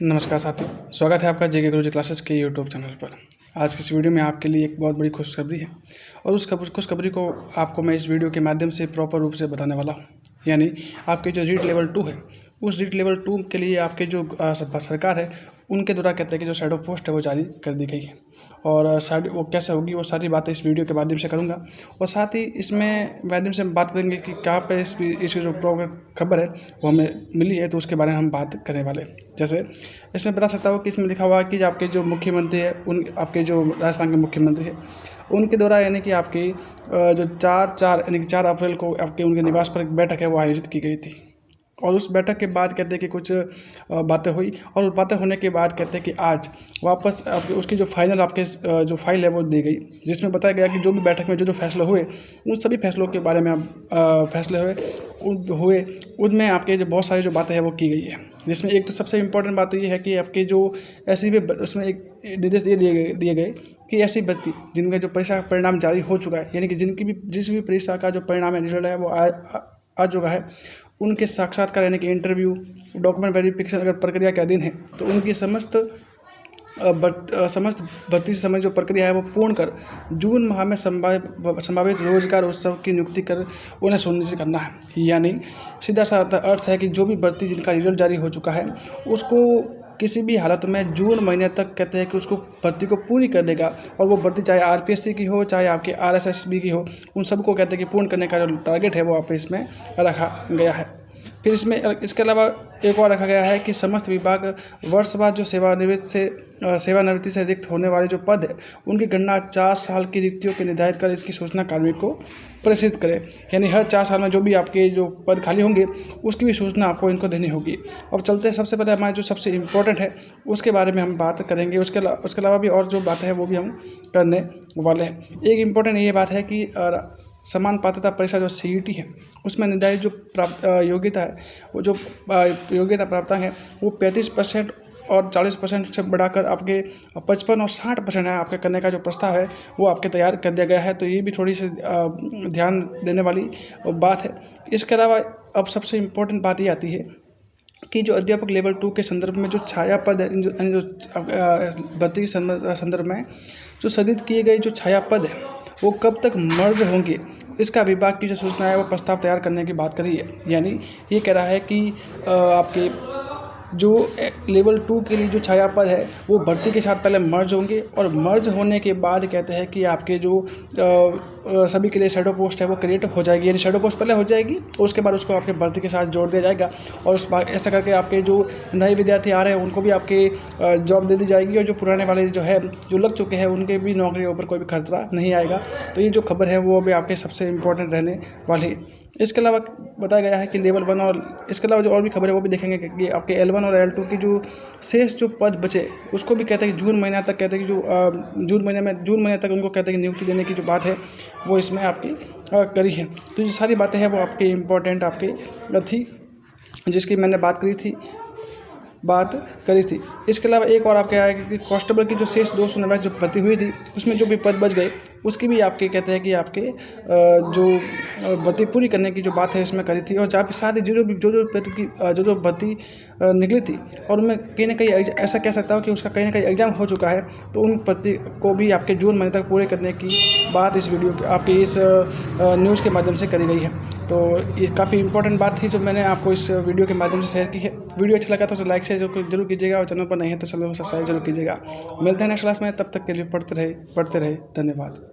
नमस्कार साथियों, स्वागत है आपका जेके गुरुजी क्लासेस के यूट्यूब चैनल पर। आज की इस वीडियो में आपके लिए एक बहुत बड़ी खुशखबरी है और उस खुशखबरी को आपको मैं इस वीडियो के माध्यम से प्रॉपर रूप से बताने वाला हूँ। यानी आपके जो रीट लेवल 2 है, उस रीट लेवल 2 के लिए आपके जो सरकार है उनके द्वारा कहते हैं कि जो शैडो पोस्ट है वो जारी कर दी गई है और सारी वो कैसे होगी वो सारी बातें इस वीडियो के माध्यम से करूँगा। और साथ ही इसमें माध्यम से हम बात करेंगे कि कहाँ पर इस जो खबर है वो हमें मिली है, तो उसके बारे में हम बात करने वाले हैं। जैसे इसमें बता सकता हूँ कि इसमें लिखा हुआ है कि आपके जो मुख्यमंत्री है उन आपके जो राजस्थान के मुख्यमंत्री है उनके द्वारा यानी कि आपकी जो 4 अप्रैल को आपके उनके निवास पर एक बैठक है वो आयोजित की गई थी। और उस बैठक के बाद कहते हैं कि कुछ बातें हुई और उस बातें होने के बाद कहते हैं कि आज वापस आपके उसकी जो फाइनल आपके जो फाइल है वो दी गई, जिसमें बताया गया कि जो भी बैठक में जो फैसले हुए उन सभी फैसलों के बारे में फैसले हुए उनमें आपके जो बहुत सारी जो बातें हैं वो की गई है। जिसमें एक तो सबसे इम्पोर्टेंट बात तो ये है कि आपके जो ऐसी भी उसमें एक निर्देश दिए गए कि ऐसी व्यक्ति जिनका जो परीक्षा का परिणाम जारी हो चुका है, यानी कि जिनकी भी जिस भी परीक्षा का जो परिणाम है, रिजल्ट है वो आ चुका है, उनके साक्षात्कार यानी कि इंटरव्यू, डॉक्यूमेंट वेरिफिकेशन अगर प्रक्रिया के अधीन है तो उनकी समस्त भर्ती से संबंधित जो प्रक्रिया है वो पूर्ण कर जून माह में संभावित रोजगार उत्सव की नियुक्ति कर उन्हें सुनिश्चित करना है। यानी सीधा सा अर्थ है कि जो भी भर्ती जिनका रिजल्ट जारी हो चुका है उसको किसी भी हालत में जून महीने तक कहते हैं कि उसको भर्ती को पूरी कर देगा। और वो भर्ती चाहे आरपीएससी की हो चाहे आपके आरएसएसबी की हो, उन सबको कहते हैं कि पूर्ण करने का जो टारगेट है वो आप इसमें रखा गया है। फिर इसमें इसके अलावा एक और रखा गया है कि समस्त विभाग वर्ष बाद जो सेवानिवृत्ति से रिक्त होने वाले जो पद है उनकी गणना 4 साल की रिक्तियों के निर्धारित कर इसकी सूचना कार्मिक को प्रेषित करें। यानी हर 4 साल में जो भी आपके जो पद खाली होंगे उसकी भी सूचना आपको इनको देनी होगी। अब चलते हैं सबसे पहले हमारे जो सबसे इम्पोर्टेंट है उसके बारे में हम बात करेंगे। उसके अलावा भी और जो बातें हैं वो भी हम करने वाले हैं। एक इम्पोर्टेंट ये बात है कि समान पात्रता परीक्षा जो सीईटी है उसमें निर्धारित जो योग्यता है वो जो योग्यता प्राप्त है वो 35% और 40% से बढ़ाकर आपके 55 और 60% है आपके करने का जो प्रस्ताव है वो आपके तैयार कर दिया गया है। तो ये भी थोड़ी सी ध्यान देने वाली बात है। इसके अलावा अब सबसे इम्पोर्टेंट बात ये आती है कि जो अध्यापक लेवल 2 के संदर्भ में जो छाया पद है, जो भर्ती के संदर्भ में जो सृजित किए गए जो छाया पद है वो कब तक मर्ज होंगे, इसका विभाग की जो सूचना है वो प्रस्ताव तैयार करने की बात करी है। यानी ये कह रहा है कि आपके जो लेवल 2 के लिए जो छाया पद है वो भर्ती के साथ पहले मर्ज होंगे और मर्ज होने के बाद कहते हैं कि आपके जो सभी के लिए शैडो पोस्ट है वो क्रिएट हो जाएगी। यानी शैडो पोस्ट पहले हो जाएगी और उसके बाद उसको आपके भर्ती के साथ जोड़ दिया जाएगा और ऐसा करके आपके जो नए विद्यार्थी आ रहे हैं उनको भी आपके जॉब दे दी जाएगी और जो पुराने वाले जो लग चुके हैं उनके भी नौकरी के ऊपर कोई भी खतरा नहीं आएगा। तो ये जो खबर है वो भी आपके सबसे इम्पोर्टेंट रहने वाली है। इसके अलावा बताया गया है कि लेवल 1 और इसके अलावा जो और भी खबर है वो भी देखेंगे कि आपके L1 और L2 की जो शेष जो पद बचे उसको भी कहते हैं कि जून महीना तक कहते हैं कि जो जून महीने तक उनको कहते हैं कि नियुक्ति देने की जो बात है वो इसमें आपकी करी है। तो ये सारी बातें हैं वो आपकी इम्पोर्टेंट आपकी थी जिसकी मैंने बात करी थी। इसके अलावा एक और आपके आया कि कांस्टेबल की जो शेष 299 जो भर्ती हुई थी उसमें जो भी पद बच गए उसकी भी आपके कहते हैं कि आपके जो भर्ती पूरी करने की जो बात है इसमें करी थी। और साथ ही जो भर्ती निकली थी और उनमें कहीं ना कहीं ऐसा कह सकता हूँ कि उसका कहीं ना कहीं एग्जाम हो चुका है, तो उन भर्ती को भी आपके जून महीने तक पूरे करने की बात इस वीडियो आपकी इस न्यूज़ के माध्यम से करी गई है। तो ये काफ़ी इंपॉर्टेंट बात थी जो मैंने आपको इस वीडियो के माध्यम से शेयर की है। वीडियो अच्छा लगा तो उसे लाइक शेयर जरूर कीजिएगा और चैनल पर नहीं है तो चैनल को सब्सक्राइब जरूर कीजिएगा। मिलते हैं नेक्स्ट क्लास में, तब तक के लिए पढ़ते रहे। धन्यवाद।